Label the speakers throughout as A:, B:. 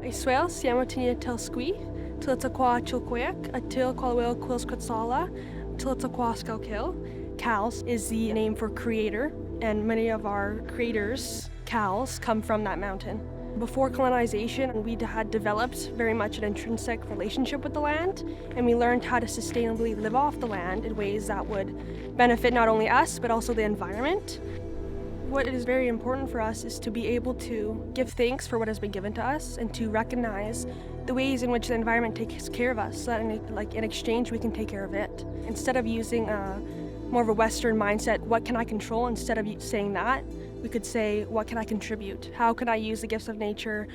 A: Israel, Siamatinia Telsqui, Tilitaqua Chilqueak, Atil Qualwil Quils Quetzala, Tilitaqua Skalkil. Cows is the name for creator, and many of our creators, cows, come from that mountain. Before colonization, we had developed very much an intrinsic relationship with the land, and we learned how to sustainably live off the land in ways that would benefit not only us, but also the environment. What is very important for us is to be able to give thanks for what has been given to us and to recognize the ways in which the environment takes care of us, so that in exchange we can take care of it. Instead of using more of a Western mindset, what can I control, instead of saying that, we could say, what can I contribute? How can I use the gifts of nature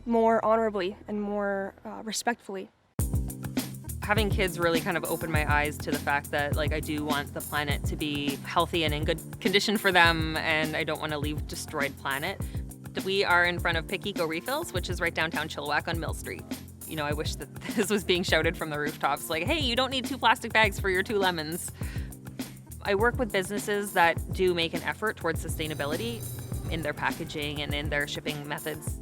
A: more honorably and more respectfully?
B: Having kids really kind of opened my eyes to the fact that I do want the planet to be healthy and in good condition for them, and I don't want to leave destroyed planet. We are in front of Pick Eco Refills, which is right downtown Chilliwack on Mill Street. I wish that this was being shouted from the rooftops, hey, you don't need 2 plastic bags for your 2 lemons. I work with businesses that do make an effort towards sustainability in their packaging and in their shipping methods.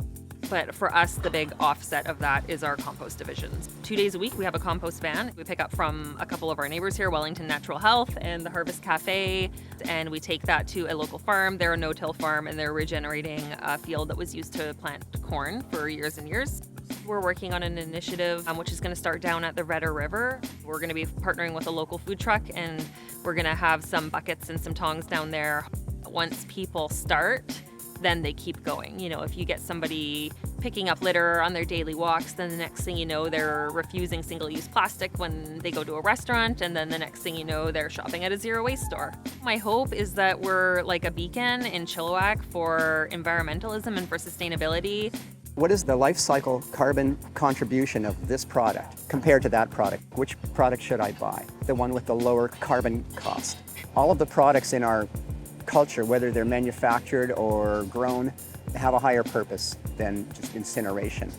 B: But for us, the big offset of that is our compost divisions. 2 days a week, we have a compost van. We pick up from a couple of our neighbors here, Wellington Natural Health and the Harvest Cafe, and we take that to a local farm. They're a no-till farm, and they're regenerating a field that was used to plant corn for years and years. We're working on an initiative which is going to start down at the Redder River. We're going to be partnering with a local food truck, and we're going to have some buckets and some tongs down there. Once people start, then they keep going. If you get somebody picking up litter on their daily walks, then the next thing you know, they're refusing single-use plastic when they go to a restaurant, and then the next thing you know, they're shopping at a zero-waste store. My hope is that we're like a beacon in Chilliwack for environmentalism and for sustainability.
C: What is the life cycle carbon contribution of this product compared to that product? Which product should I buy? The one with the lower carbon cost. All of the products in our culture, whether they're manufactured or grown, have a higher purpose than just incineration.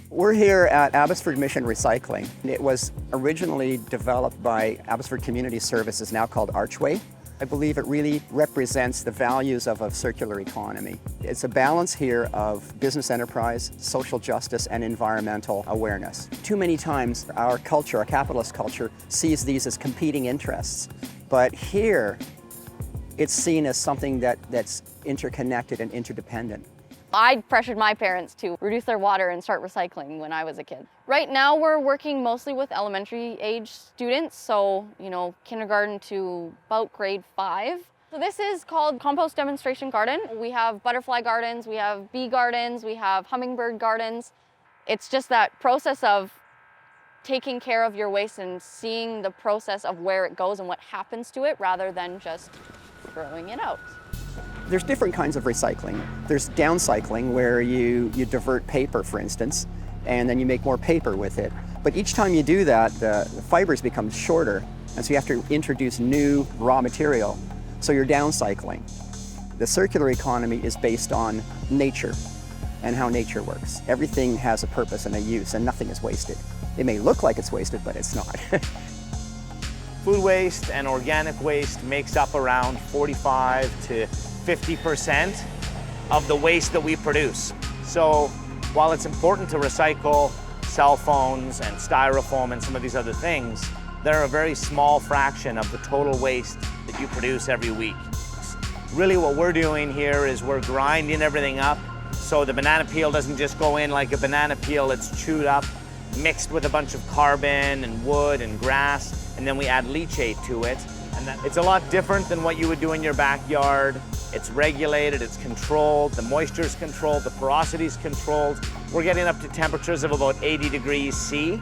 C: We're here at Abbotsford Mission Recycling. It was originally developed by Abbotsford Community Services, now called Archway. I believe it really represents the values of a circular economy. It's a balance here of business enterprise, social justice, and environmental awareness. Too many times our culture, our capitalist culture, sees these as competing interests. But here, it's seen as something that's interconnected and interdependent.
D: I pressured my parents to reduce their water and start recycling when I was a kid. Right now we're working mostly with elementary age students, so kindergarten to about grade 5. So this is called Compost Demonstration Garden. We have butterfly gardens, we have bee gardens, we have hummingbird gardens. It's just that process of taking care of your waste and seeing the process of where it goes and what happens to it rather than just throwing it out.
C: There's different kinds of recycling. There's downcycling, where you divert paper, for instance, and then you make more paper with it. But each time you do that, the fibers become shorter, and so you have to introduce new raw material. So you're downcycling. The circular economy is based on nature and how nature works. Everything has a purpose and a use, and nothing is wasted. It may look like it's wasted, but it's not.
E: Food waste and organic waste makes up around 45 to 50% of the waste that we produce. So while it's important to recycle cell phones and styrofoam and some of these other things, they're a very small fraction of the total waste that you produce every week. Really what we're doing here is we're grinding everything up so the banana peel doesn't just go in like a banana peel. It's chewed up, mixed with a bunch of carbon and wood and grass, and then we add leachate to it. And it's a lot different than what you would do in your backyard. It's regulated, it's controlled, the moisture is controlled, the porosity is controlled. We're getting up to temperatures of about 80 degrees C,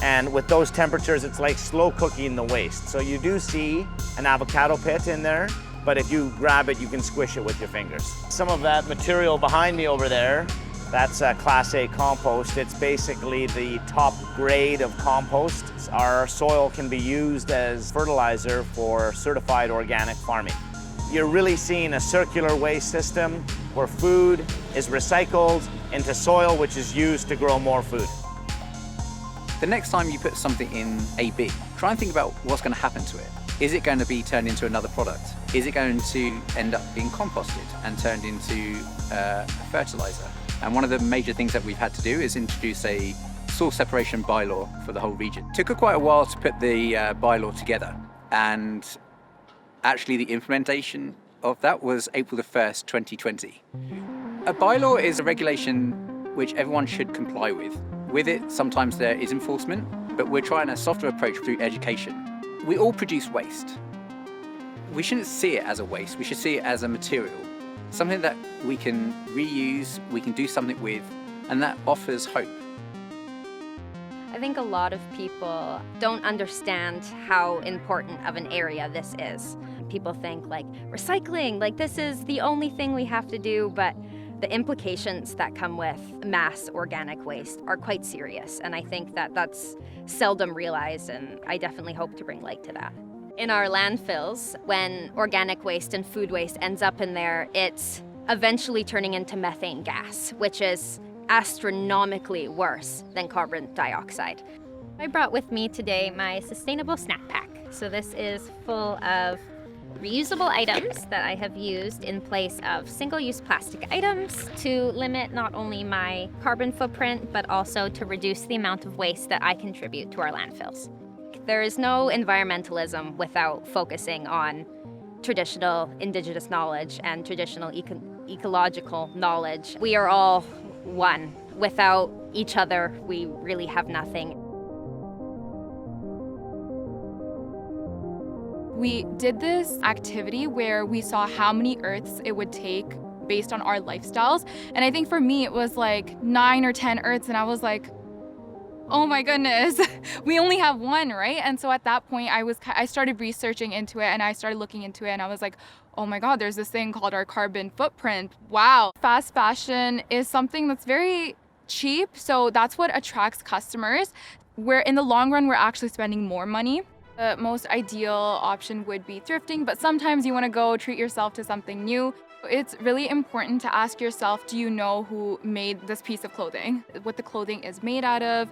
E: and with those temperatures, it's like slow cooking the waste. So you do see an avocado pit in there, but if you grab it, you can squish it with your fingers. Some of that material behind me over there, that's Class A compost. It's basically the top grade of compost. Our soil can be used as fertilizer for certified organic farming. You're really seeing a circular waste system where food is recycled into soil, which is used to grow more food.
F: The next time you put something in a bin, try and think about what's going to happen to it. Is it going to be turned into another product? Is it going to end up being composted and turned into a fertilizer? And one of the major things that we've had to do is introduce a source separation bylaw for the whole region. It took quite a while to put the bylaw together, and actually the implementation of that was April the 1st, 2020. A bylaw is a regulation which everyone should comply with. With it, sometimes there is enforcement, but we're trying a softer approach through education. We all produce waste. We shouldn't see it as a waste, we should see it as a material. Something that we can reuse, we can do something with, and that offers hope.
G: I think a lot of people don't understand how important of an area this is. People think like recycling, like this is the only thing we have to do, but the implications that come with mass organic waste are quite serious. And I think that that's seldom realized, and I definitely hope to bring light to that. In our landfills, when organic waste and food waste ends up in there, it's eventually turning into methane gas, which is astronomically worse than carbon dioxide. I brought with me today my sustainable snack pack. So this is full of reusable items that I have used in place of single-use plastic items to limit not only my carbon footprint, but also to reduce the amount of waste that I contribute to our landfills. There is no environmentalism without focusing on traditional Indigenous knowledge and traditional ecological knowledge. We are all one. Without each other, we really have nothing.
H: We did this activity where we saw how many Earths it would take based on our lifestyles. And I think for me, it was like 9 or 10 Earths. And I was like, oh my goodness, we only have one, right? And so at that point, I started researching into it, and I started looking into it, and I was like, oh my God, there's this thing called our carbon footprint. Wow. Fast fashion is something that's very cheap. So that's what attracts customers. Where in the long run, we're actually spending more money. The most ideal option would be thrifting, but sometimes you want to go treat yourself to something new. It's really important to ask yourself, do you know who made this piece of clothing? What the clothing is made out of?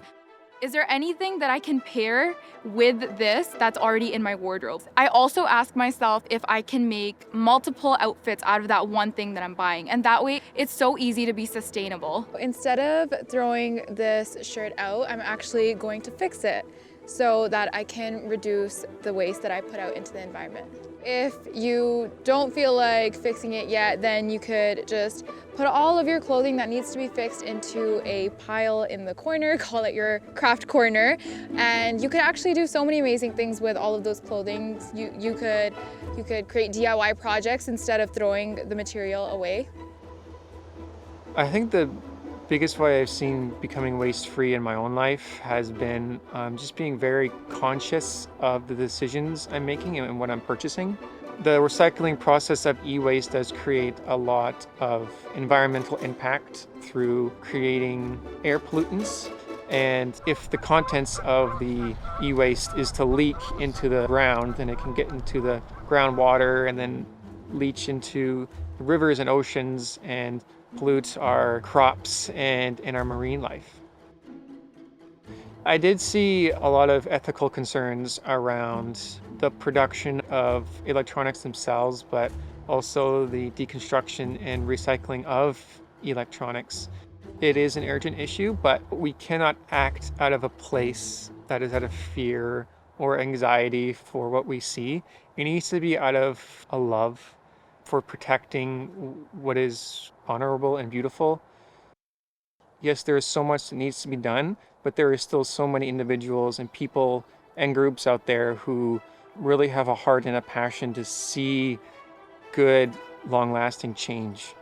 H: Is there anything that I can pair with this that's already in my wardrobe? I also ask myself if I can make multiple outfits out of that one thing that I'm buying. And that way, it's so easy to be sustainable.
I: Instead of throwing this shirt out, I'm actually going to fix it so that I can reduce the waste that I put out into the environment. If you don't feel like fixing it yet, then you could just put all of your clothing that needs to be fixed into a pile in the corner, call it your craft corner, and you could actually do so many amazing things with all of those clothing. You could create DIY projects instead of throwing the material away.
J: I think the biggest way I've seen becoming waste-free in my own life has been just being very conscious of the decisions I'm making and what I'm purchasing. The recycling process of e-waste does create a lot of environmental impact through creating air pollutants. And if the contents of the e-waste is to leak into the ground, then it can get into the groundwater and then leach into rivers and oceans and pollute our crops and our marine life. I did see a lot of ethical concerns around the production of electronics themselves, but also the deconstruction and recycling of electronics. It is an urgent issue, but we cannot act out of a place that is out of fear or anxiety for what we see. It needs to be out of a love for protecting what is honorable and beautiful. Yes, there is so much that needs to be done, but there is still so many individuals and people and groups out there who really have a heart and a passion to see good, long-lasting change.